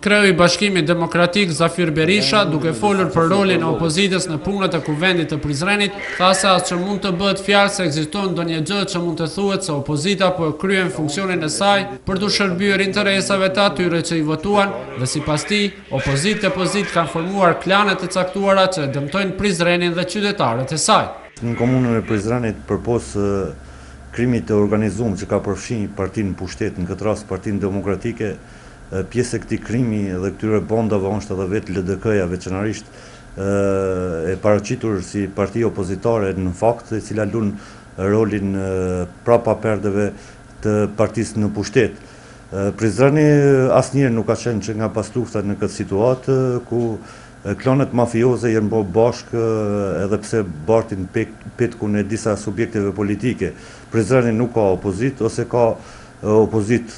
Kreu i Bashkimit Demokratik Zafir Berisha, duke folur për rolin e opozitës në punët e kuvendit të Prizrenit, tha se as që mund të bëhet fjalë se ekziston ndonjë gjë që mund të thuhet se opozita po e kryen funksionin e saj për të shërbyer interesave të atyre që i votuan dhe sipas tij, opozitë e pozit kanë formuar klane të caktuara që dëmtojnë Prizrenin dhe qytetarët e saj. Në komunën e Prizrenit përpos krimit të organizuar që ka përfshi partinë pushtet, në këtë rast Partinë Demokratike, pjesë e këtij krimi dhe këtyre bondave është edhe vetë LDK-ja veçanërisht e paraqitur si parti opozitare në fakt, e cila lun rolin prapa perdeve të partisë në pushtet. Prizreni asnjëherë nuk ka qenë që nga pas lufta në këtë situatë ku klanet mafioze janë bërë bashkë edhe pse bartin petkun e disa subjekteve politike. Prizreni nuk ka opozit ose ka opozit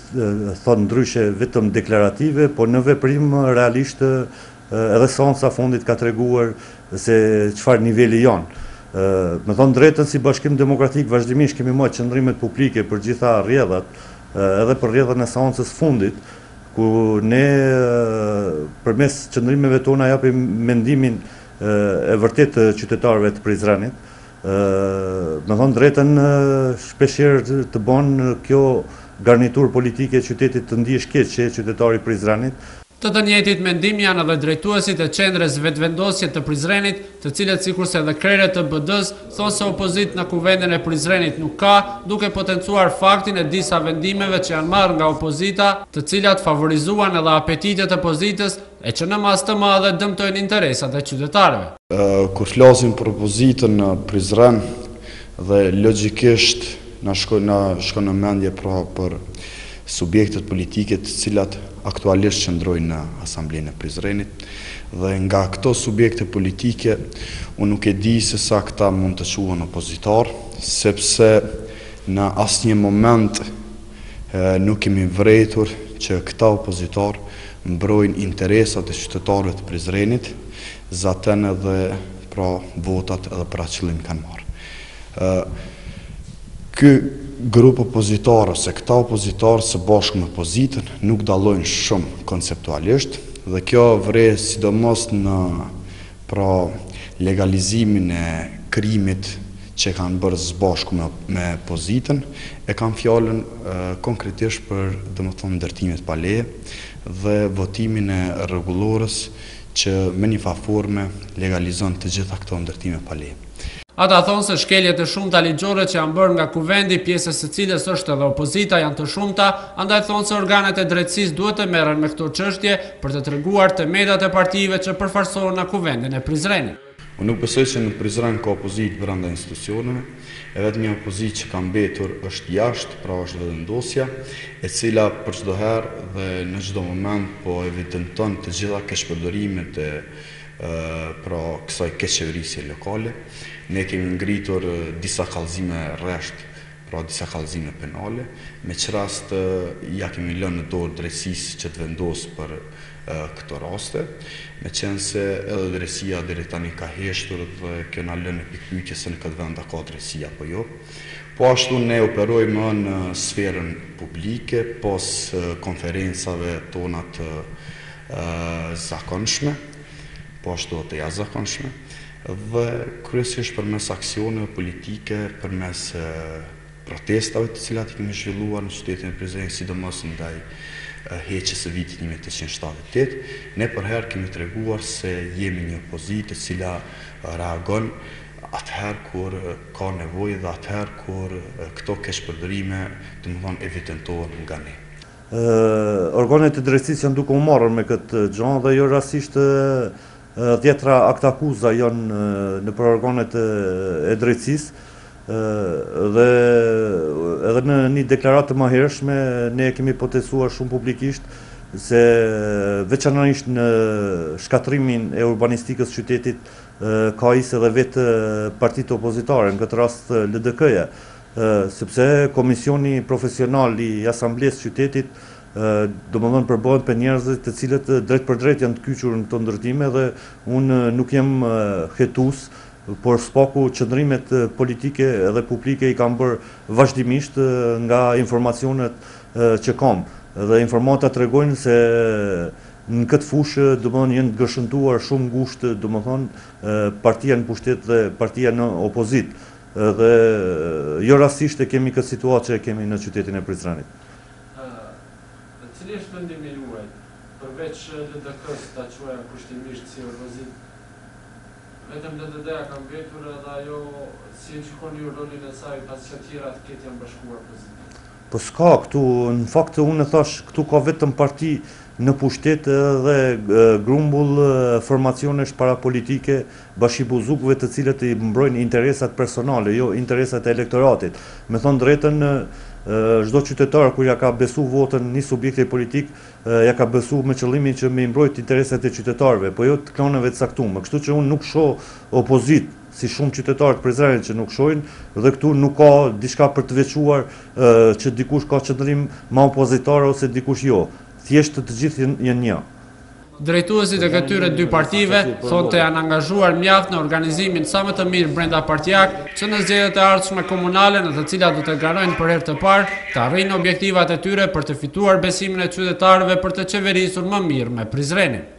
thonë ndryshe vetëm deklarative, po në veprim realisht edhe seanca fundit ka treguar se çfarë niveli janë. Me thonë drejtën, si Bashkim Demokratik vazhdimisht kemi marrë qëndrimet publike për gjitha rrjedhat, edhe për rrjedhën e seancës fundit, ku ne përmes qëndrimeve tona japim mendimin e vërtet të qytetarëve të Prizrenit. Me thonë drejtën, shpeshherë të bën kjo garnitur politike e qytetit të ndihesh keq që qytetari i Prizrenit. Të njëjtit mendim janë edhe drejtuesit e qendrës vetëvendosje të Prizrenit, të cilët sikurse edhe krerët të BD-s thonë se opozitë në kuvendin e Prizrenit nuk ka, duke potencuar faktin e disa vendimeve që janë marrë nga opozita, të cilat favorizuan edhe apetitet e opozitës e që në mas të madhe dëmtojnë interesat e qytetarëve. Kur flasim për opozitën në Prizren dhe logjikisht na shkon në mendje pra për subjektet politike të cilat aktualisht qëndrojnë në Asamblenë e Prizrenit dhe nga këto subjekte politike unë nuk e di se sa këta mund të quhen opozitar, sepse në asnjë moment nuk kemi vërejtur që këta opozitar mbrojnë interesat e qytetarëve të Prizrenit, zaten edhe pra votat edhe për atë qëllim kanë marrë. Ky grup opozitar ose këta opozitarë së bashku me opozitën nuk dallojnë shumë konceptualisht dhe kjo vre sidomos në pra legalizimin e krimit që kanë bërë së bashku me opozitën, e kanë fjalën konkretisht për domethënë ndërtimet pa leje dhe votimin e rregullorës që me një forme legalizon të gjitha këto ndërtime pa leje. Ata thonë se shkeljet e shumta ligjore që janë bërë nga kuvendi, pjesës së cilës është edhe opozita, janë të shumta, andaj thonë se organet e drejtësisë duhet të merren me këto çështje për të treguar temetat e partive që përfarsohen në kuvendin e Prizrenit. Unë nuk besoj se në Prizren ka opozitë brenda institucioneve, e vetëm një opozitë që ka mbetur është jashtë, pra është vendosja, e cila për çdo herë dhe në çdo moment po evidenton të gjitha keqpërdorimet e pra kësaj keqeverisje lokale. Ne kemi ngritur disa kallëzime rresht, pra disa kallëzime penale, me që rast ja kemi lënë në dorë drejtësisë që të vendosë për këto raste, me qenë se edhe drejtësia deri tani ka heshtur dhe kjo na lënë pikpyetje se në këtë vend ka drejtësia apo jo. Po ashtu ne operojmë në sferën publike, pos konferencave tona të zakonshme, po ashtu të jashtëzakonshme, dhe kryesisht përmes aksioneve politike, përmes protestave të cilat i kemi zhvilluar në qytetin e Prizrenit, sidomos ndaj heqjes së vitit 1878, ne përherë kemi treguar se jemi një opozitë e cila reagon atëherë kur ka nevojë dhe atëherë kur këto keqpërdorime domethënë evidentohen nga ne. Organet e drejtësisë janë duke u marrë me këtë gjë dhe jo rastisht 10 akta akuza janë në për organet e drejtësisë dhe edhe në një deklaratë të mëhershme ne kemi potencuar shumë publikisht se veçanërisht në shkatrimin e urbanistikës qytetit ka isë edhe vetë partitë opozitare, në këtë rast LDK-ja, sepse komisioni profesional i Asamblesë qytetit domethënë përbohet për njerëz të cilët drejt për drejt janë të kyçur në këto ndërtime dhe unë nuk jam hetues, por spaku qëndrimet politike edhe publike i kanë bërë vazhdimisht nga informacionet që kam. Dhe informata tregojnë se në këtë fushë, domethënë janë të gërshëntuar shumë ngushtë, domethënë partia në pushtet dhe partia në opozit. Dhe jo rastisht e kemi këtë situatë që e kemi në qytetin e Prizrenit. Cili është vendimi juaj, përveç LDK-s ta quajmë kushtimisht si opozit? Vetëm LDD-ja ka mbetur edhe ajo si e shikoni ju rolin e saj pas që tjera të ketë janë bashkuar pozitiv? Po s'ka këtu, në fakt unë e thash, këtu ka vetëm parti në pushtet dhe grumbull formacionesh parapolitike bashkibuzukëve të cilët i mbrojnë interesat personale, jo interesat e elektoratit. Me thonë drejtën, çdo qytetar kur ja ka besu votën një subjekti politik, ja ka besu me qëllimin që me mbrojt interesat e qytetarëve, po jo të klaneve të caktuara. Kështu që unë nuk shoh opozit si shumë qytetarë të Prizrenit që nuk shohin, dhe këtu nuk ka diçka për të veçuar që dikush ka qëndrim ma opozitare ose dikush jo. Thjesht të gjithë janë një. Drejtuesit e këtyre dy partive thonë të janë angazhuar mjaft në organizimin sa më të mirë brenda partijak që në zgjedhjet e ardhshme komunale në të cilat do të garojnë për herë të parë të arrijnë objektivat e tyre për të fituar besimin e qytetarëve për të qeverisur më mirë me Prizrenin.